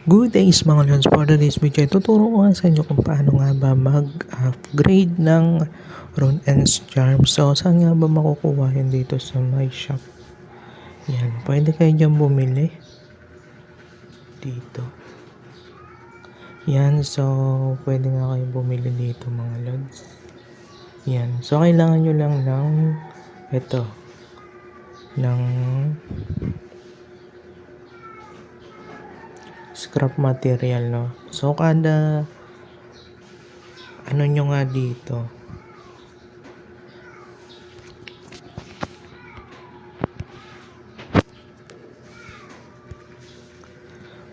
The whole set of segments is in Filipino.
Good days mga lods, for today's video tuturo ko nga sa inyo kung paano nga ba mag-upgrade ng Rune and Charm. So saan nga ba makukuha yun dito sa my shop? Yan, pwede kayo dyan bumili dito. Yan, so pwede nga kayo bumili dito mga lods. Yan, so kailangan nyo lang ng ito, ng scrap material, no? So kada ano nyo nga dito,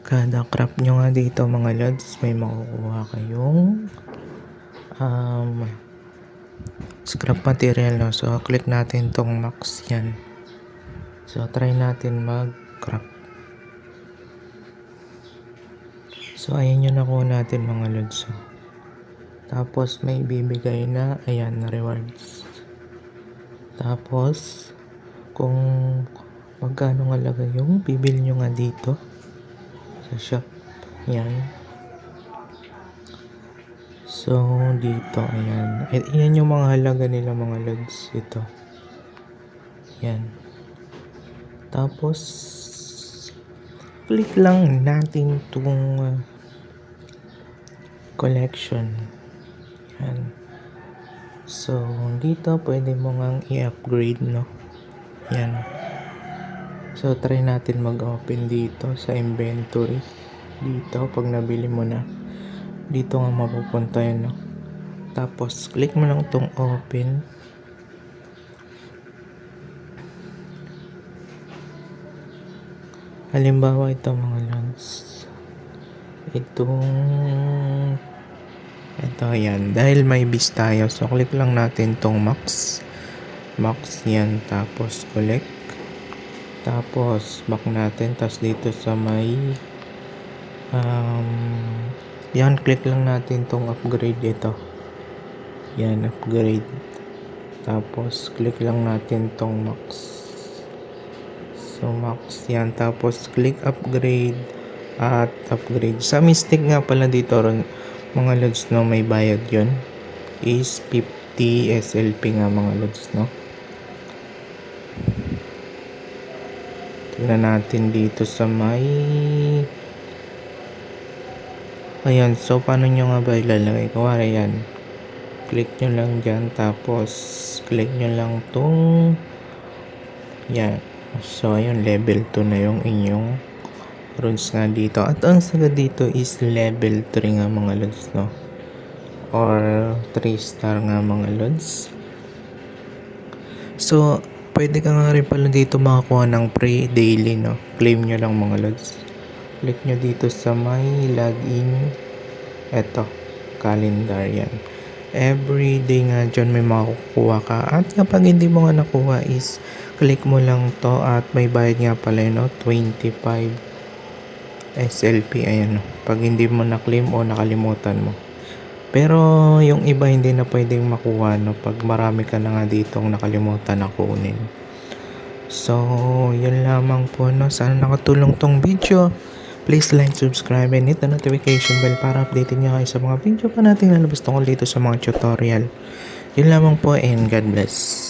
kada craft nyo nga dito mga lods, may makukuha kayong scrap material, no? So click natin tong max yan. So try natin mag craft. So ayan yung nakuha natin mga lods. So, tapos may bibigay na ayan na rewards. Tapos kung magkano nga lagay yung bibili nyo nga dito sa shop, yan. So dito ayan, yan yung mga halaga nila mga lods. Ito yan. Tapos click lang natin itong collection. Yan. So dito pwede mo ngang i-upgrade, no? Yan. So try natin mag-open dito sa inventory. Dito pag nabili mo na, dito nga mapupunta yun, no? Tapos click mo lang itong open. Halimbawa ito mga lods, ito yan, dahil may bis tayo, so click lang natin tong max yan, tapos collect, tapos back natin, tapos dito sa may yan, click lang natin tong upgrade ito, yan, upgrade, tapos click lang natin tong max. So max yan, tapos click upgrade at upgrade. Sa mistake nga pala dito ron mga lods, no, may bayad yon, is 50 SLP nga mga lods, no. Tingnan natin dito sa may ayan. So paano nyo nga ba ilalagay? Kuwari yan, click nyo lang dyan, tapos click nyo lang tong yan. So ayun, level 2 na yung inyong runes nga dito. At ang saga dito is level 3 nga mga lods, no? Or 3 star nga mga lods. So pwede ka nga rin pala dito makakuha ng pre-daily, no? Claim nyo lang mga lods. Click nyo dito sa may login. Eto, calendar yan. Every day nga dyan may makukuha ka. At kapag hindi mo nga nakuha is click mo lang to, at may bayad nga pala yun, no? 25 SLP. Ayan, no? Pag hindi mo na-claim o nakalimutan mo. Pero yung iba hindi na pwedeng makuha, no? Pag marami ka na nga ditong nakalimutan na kunin. So yun lamang po, no? Sana nakatulong tong video. Please like, subscribe, and hit the notification bell para updated nyo kayo sa mga video pa natin lalabas tungkol dito sa mga tutorial. Yun lamang po, and God bless.